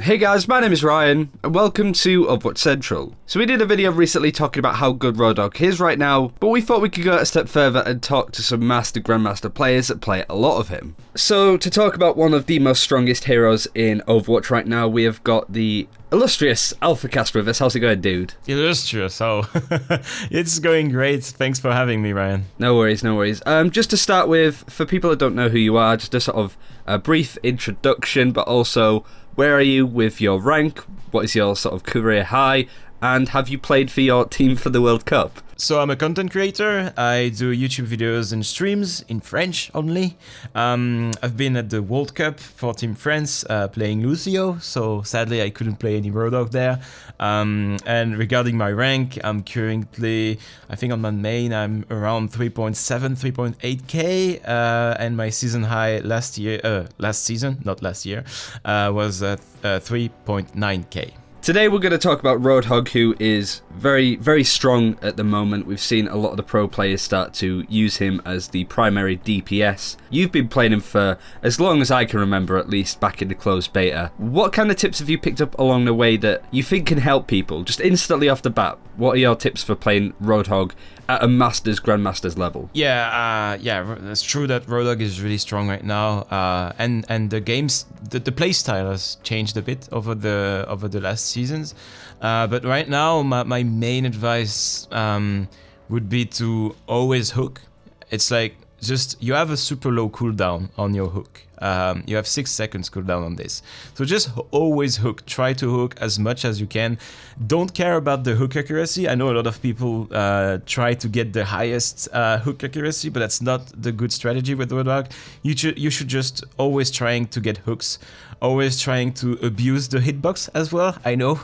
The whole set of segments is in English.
Hey guys, my name is Ryan, and welcome to Overwatch Central. So we did a video recently talking about how good Roadhog is right now, but we thought we could go a step further and talk to some Master Grandmaster players that play a lot of him. So to talk about one of the most strongest heroes in Overwatch right now, we have got the illustrious Alphacast with us. How's it going, dude? Illustrious, it's going great. Thanks for having me, Ryan. No worries, no worries. Just to start with, for people that don't know who you are, just a sort of a brief introduction, but also where are you with your rank? What is your sort of career high? And have you played for your team for the World Cup? So I'm a content creator. I do YouTube videos and streams in French only. I've been at the World Cup for Team France playing Lucio, so sadly I couldn't play any Roadhog there. And regarding my rank, I'm currently, I think on my main, I'm around 3.7, 3.8k, and my season high last season, not last year, was 3.9k. Today we're going to talk about Roadhog, who is very, very strong at the moment. We've seen a lot of the pro players start to use him as the primary DPS. You've been playing him for as long as I can remember, at least back in the closed beta. What kind of tips have you picked up along the way that you think can help people? Just instantly off the bat, what are your tips for playing Roadhog at a Masters, Grandmasters level? Yeah, it's true that Roadhog is really strong right now, and the games, the playstyle has changed a bit over the last seasons. But right now, my main advice would be to always hook. It's like just you have a super low cooldown on your hook. You have 6 seconds cooldown on this. So just always hook. Try to hook as much as you can. Don't care about the hook accuracy. I know a lot of people try to get the highest hook accuracy, but that's not the good strategy with Roadhog. You should just always trying to get hooks. Always trying to abuse the hitbox as well. I know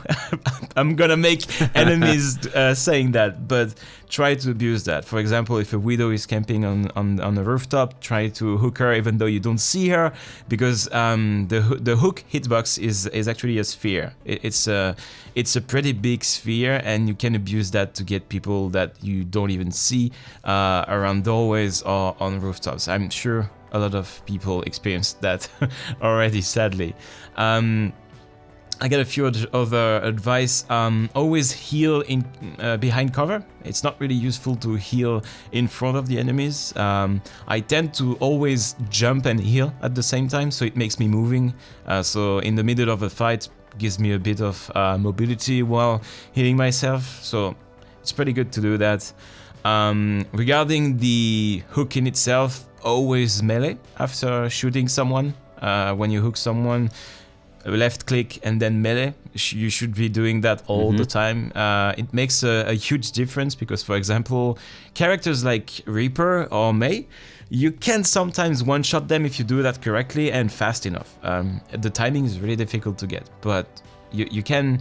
I'm gonna make enemies saying that, but try to abuse that. For example, if a Widow is camping on the rooftop, try to hook her even though you don't see her, because the hook hitbox is actually a sphere. It's a pretty big sphere, and you can abuse that to get people that you don't even see around doorways or on rooftops. I'm sure a lot of people experienced that already, sadly. I got a few other advice. Always heal behind cover. It's not really useful to heal in front of the enemies. I tend to always jump and heal at the same time, so it makes me moving. So in the middle of a fight, gives me a bit of mobility while healing myself. So it's pretty good to do that. Regarding the hook in itself, always melee after shooting someone. When you hook someone, left click and then melee. You should be doing that all the time. It makes a huge difference because, for example, characters like Reaper or Mei, you can sometimes one-shot them if you do that correctly and fast enough. The timing is really difficult to get, but you can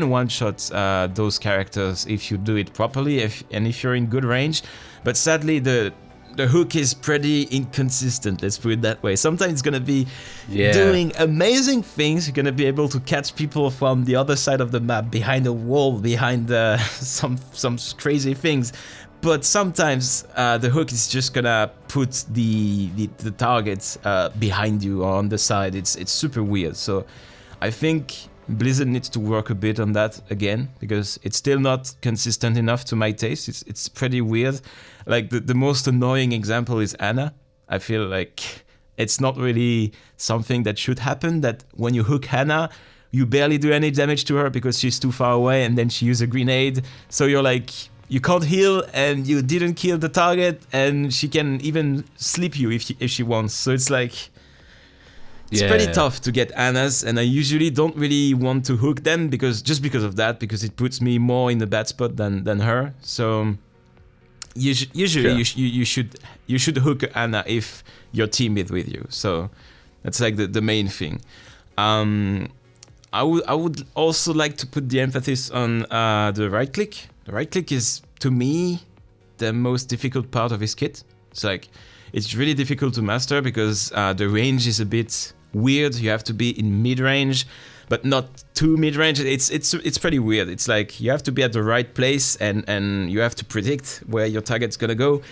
one-shot those characters if you do it properly and if you're in good range. But sadly, the hook is pretty inconsistent, let's put it that way. Sometimes it's gonna be doing amazing things. You're gonna be able to catch people from the other side of the map, behind a wall, behind some crazy things. But sometimes the hook is just gonna put the targets behind you or on the side. It's super weird. So I think Blizzard needs to work a bit on that again, because it's still not consistent enough to my taste. It's pretty weird. Like the most annoying example is Ana. I feel like it's not really something that should happen, that when you hook Ana, you barely do any damage to her because she's too far away, and then she uses a grenade. So you're like, you can't heal and you didn't kill the target, and she can even sleep you if she wants. So it's like, it's pretty tough to get Anas, and I usually don't really want to hook them because of that, because it puts me more in a bad spot than her. So usually you should hook Ana if your team is with you. So that's like the main thing. I would also like to put the emphasis on the right click. The right click is, to me, the most difficult part of his kit. It's like, it's really difficult to master because the range is a bit weird. You have to be in mid-range, but not too mid-range. It's pretty weird. It's like you have to be at the right place and you have to predict where your target's gonna go.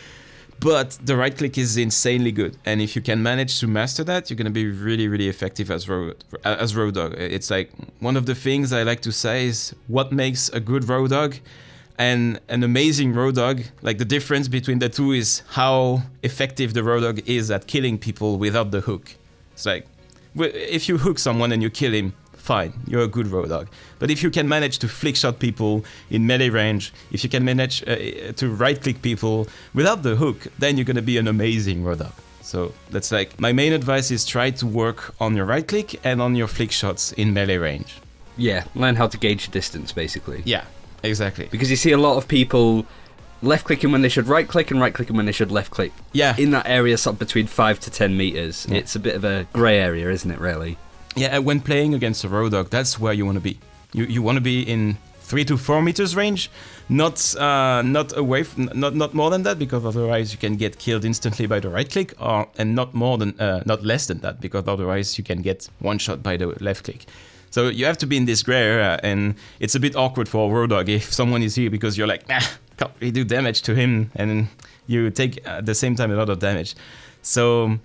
but the right click is insanely good. And if you can manage to master that, you're going to be really, really effective as Roadhog. It's like one of the things I like to say is what makes a good Roadhog and an amazing Roadhog. Like the difference between the two is how effective the Roadhog is at killing people without the hook. It's like, if you hook someone and you kill him, fine, you're a good Roadhog. But if you can manage to flick shot people in melee range, if you can manage to right click people without the hook, then you're gonna be an amazing Roadhog. So that's like, my main advice is try to work on your right click and on your flick shots in melee range. Yeah, learn how to gauge your distance, basically. Yeah, exactly. Because you see a lot of people left clicking when they should right click and right clicking when they should left click. Yeah. In that area, sort of between 5 to 10 meters. Yeah. It's a bit of a grey area, isn't it, really? Yeah, when playing against a Roadhog, that's where you want to be. You want to be in 3 to 4 meters range, not away from, not more than that, because otherwise you can get killed instantly by the right click, and not less than that, because otherwise you can get one shot by the left click. So you have to be in this grey area, and it's a bit awkward for a Roadhog if someone is here because you're like, can't really do damage to him, and you take at the same time a lot of damage. So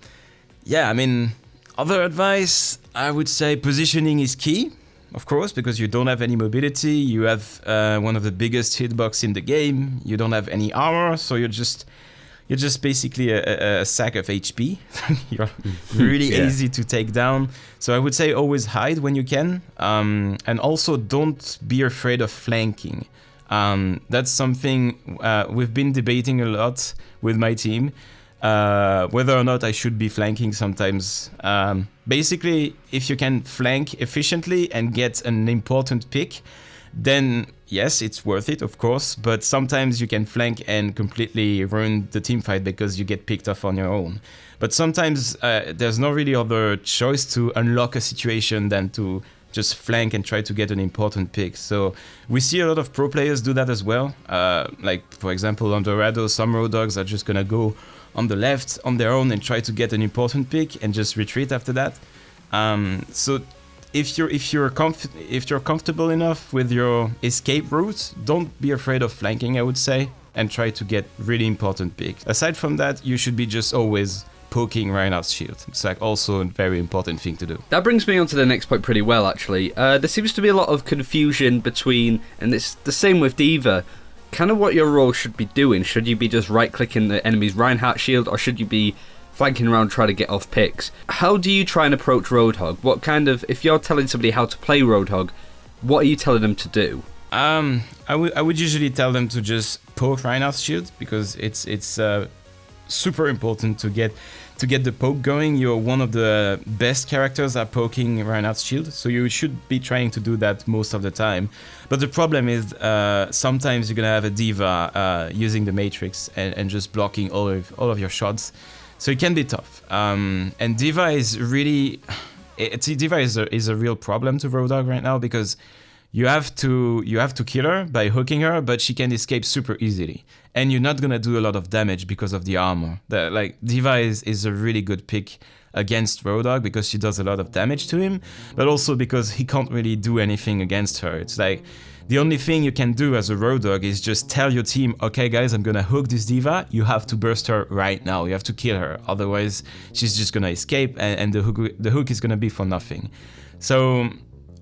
yeah, I mean, other advice, I would say positioning is key, of course, because you don't have any mobility, you have one of the biggest hitbox in the game, you don't have any armor, so you're just basically a sack of HP. You're really easy to take down. So I would say always hide when you can, and also don't be afraid of flanking. That's something we've been debating a lot with my team. Whether or not I should be flanking sometimes. Basically, if you can flank efficiently and get an important pick, then yes, it's worth it, of course, but sometimes you can flank and completely ruin the team fight because you get picked off on your own. But sometimes there's no really other choice to unlock a situation than to just flank and try to get an important pick. So we see a lot of pro players do that as well. Like, for example, on Dorado, some Roadhogs are just gonna go on the left on their own and try to get an important pick and just retreat after that. So if you're comfortable enough with your escape route, don't be afraid of flanking, I would say, and try to get really important picks. Aside from that, you should be just always poking Reinhardt's shield. It's like also a very important thing to do. That brings me on to the next point pretty well, actually. There seems to be a lot of confusion between, and it's the same with D.Va, kind of what your role should be doing. Should you be just right-clicking the enemy's Reinhardt shield, or should you be flanking around trying to get off picks? How do you try and approach Roadhog? What kind of, if you're telling somebody how to play Roadhog, what are you telling them to do? I would usually tell them to just poke Reinhardt's shield, because it's super important to get the poke going. You're one of the best characters at poking Reinhardt's shield, so you should be trying to do that most of the time. But the problem is sometimes you're gonna have a D.Va using the Matrix and just blocking all of your shots, so it can be tough. And D.Va is really, D.Va is a real problem to Roadhog right now, because you have to kill her by hooking her, but she can escape super easily, and you're not gonna do a lot of damage because of the armor. Like D.Va is a really good pick against Roadhog because she does a lot of damage to him, but also because he can't really do anything against her. It's like the only thing you can do as a Roadhog is just tell your team, okay guys, I'm gonna hook this D.Va, you have to burst her right now, you have to kill her, otherwise she's just gonna escape, and the hook is gonna be for nothing. So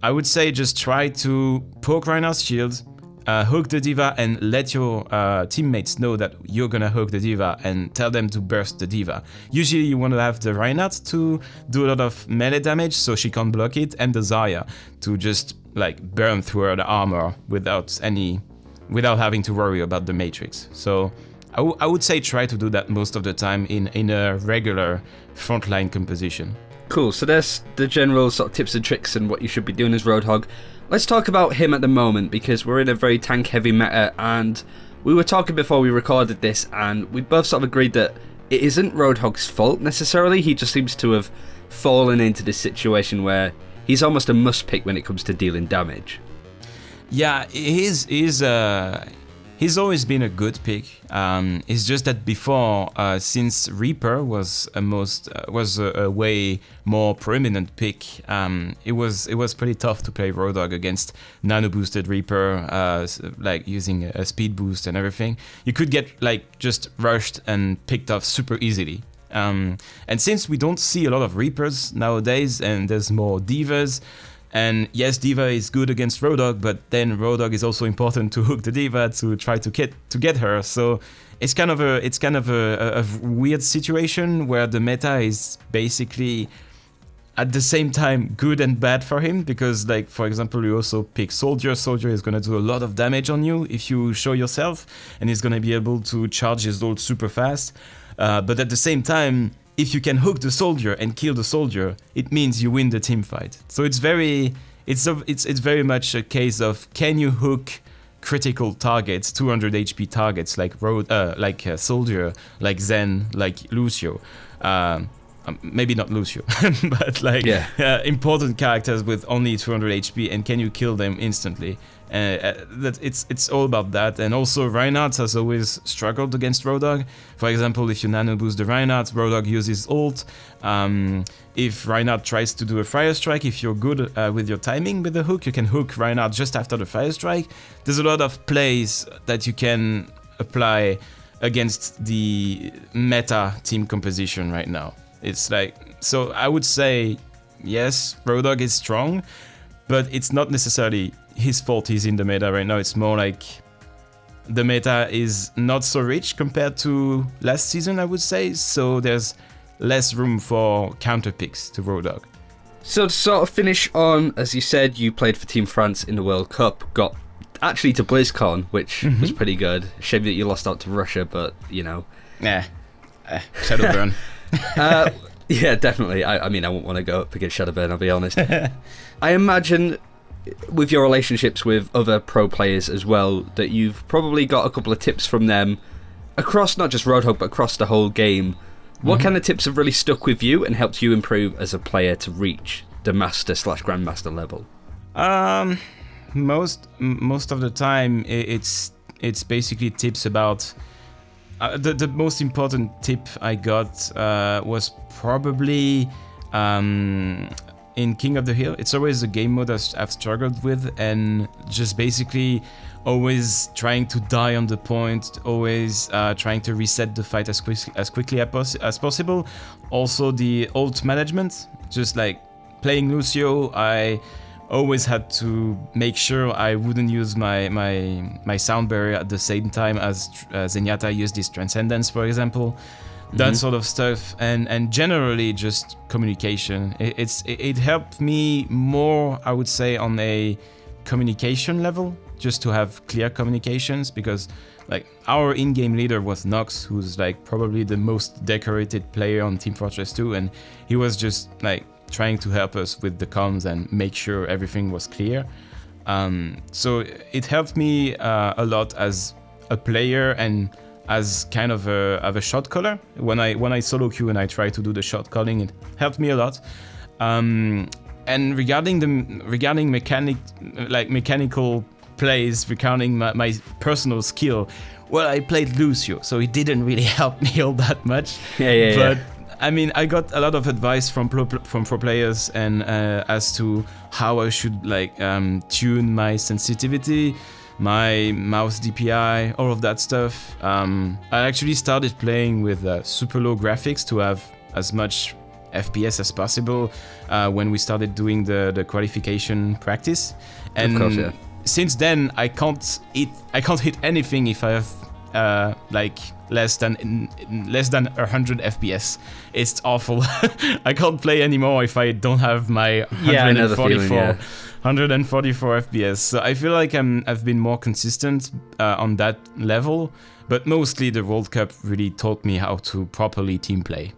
I would say just try to poke Reinhardt's shield, hook the D.Va, and let your teammates know that you're gonna hook the D.Va, and tell them to burst the D.Va. Usually you want to have the Reinhardt to do a lot of melee damage so she can't block it, and the Zarya to just like burn through her the armor without having to worry about the Matrix. So I would say try to do that most of the time in a regular frontline composition. Cool, so there's the general sort of tips and tricks and what you should be doing as Roadhog. Let's talk about him at the moment, because we're in a very tank-heavy meta, and we were talking before we recorded this, and we both sort of agreed that it isn't Roadhog's fault necessarily. He just seems to have fallen into this situation where he's almost a must-pick when it comes to dealing damage. Yeah, he's He's always been a good pick. It's just that before, since Reaper was a way more prominent pick, it was pretty tough to play Roadhog against nano boosted Reaper, like using a speed boost and everything. You could get like just rushed and picked off super easily. And since we don't see a lot of Reapers nowadays, and there's more Divas. And yes, Diva is good against Roadhog, but then Roadhog is also important to hook the Diva to try to get her. So it's kind of a weird situation where the meta is basically at the same time good and bad for him, because like for example, you also pick Soldier. Soldier is gonna do a lot of damage on you if you show yourself, and he's gonna be able to charge his ult super fast. But at the same time, if you can hook the Soldier and kill the Soldier, it means you win the team fight. So it's very much a case of, can you hook critical targets, 200 HP targets like Soldier, like Zen, like Lucio. Maybe not Lucio, but like important characters with only 200 HP, and can you kill them instantly? That it's all about that. And also Reinhardt has always struggled against Roadhog. For example, if you nano boost the Reinhardt, Roadhog uses ult. If Reinhardt tries to do a fire strike, if you're good with your timing with the hook, you can hook Reinhardt just after the fire strike. There's a lot of plays that you can apply against the meta team composition right now. It's like, so I would say yes, Roadhog is strong, but it's not necessarily his fault he's in the meta right now. It's more like the meta is not so rich compared to last season, I would say, so there's less room for counter picks to Roadhog. So to sort of finish on, as you said, you played for Team France in the World Cup, got actually to BlizzCon, which was pretty good. Shame that you lost out to Russia, but you know. Shadowburn. Yeah, definitely. I mean, I wouldn't want to go up against Shadowburn, I'll be honest. I imagine with your relationships with other pro players as well, that you've probably got a couple of tips from them across not just Roadhog, but across the whole game. What kind of tips have really stuck with you and helped you improve as a player to reach the Master/Grandmaster level? Most of the time, it's basically tips about... the most important tip I got was probably in King of the Hill. It's always a game mode I've struggled with, and just basically always trying to die on the point, always trying to reset the fight as quickly as possible. Also the ult management, just like playing Lucio, I always had to make sure I wouldn't use my sound barrier at the same time as Zenyatta used his Transcendence, for example. That sort of stuff, and generally just communication. It helped me more, I would say, on a communication level, just to have clear communications, because like our in-game leader was Nox, who's like probably the most decorated player on Team Fortress 2, and he was just like trying to help us with the comms and make sure everything was clear. So it helped me a lot as a player and as kind of a shot caller. When I solo queue and I try to do the shot calling, it helped me a lot. And regarding mechanical plays, regarding my personal skill, well, I played Lucio, so it didn't really help me all that much. But I mean, I got a lot of advice from pro players and as to how I should like tune my sensitivity, my mouse DPI, all of that stuff. I actually started playing with super low graphics to have as much FPS as possible when we started doing the qualification practice. And of course, yeah. Since then, I can't hit anything if I have like less than 100 FPS. It's awful. I can't play anymore if I don't have my 144 FPS. So I feel like I've been more consistent on that level, but mostly the World Cup really taught me how to properly team play,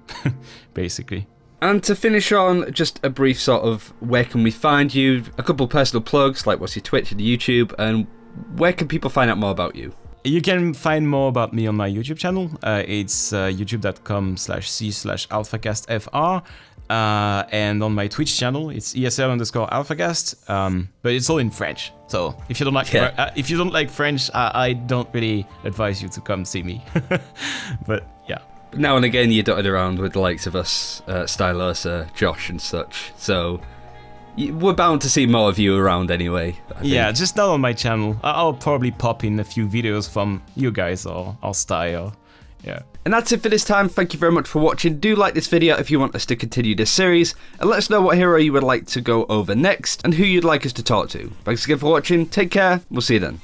basically. And to finish on, just a brief sort of where can we find you? A couple personal plugs, like what's your Twitch and YouTube, and where can people find out more about you? You can find more about me on my YouTube channel. It's youtube.com/c/alphacastfr. And on my Twitch channel, it's ESL_Alphacast. But it's all in French. So if you don't like French, I don't really advise you to come see me. But yeah. Now and again, you're dotted around with the likes of us, Stylosa, Josh, and such. So we're bound to see more of you around anyway. Yeah, just not on my channel. I'll probably pop in a few videos from you guys or Style. Yeah. And that's it for this time. Thank you very much for watching. Do like this video if you want us to continue this series, and let us know what hero you would like to go over next and who you'd like us to talk to. Thanks again for watching. Take care. We'll see you then.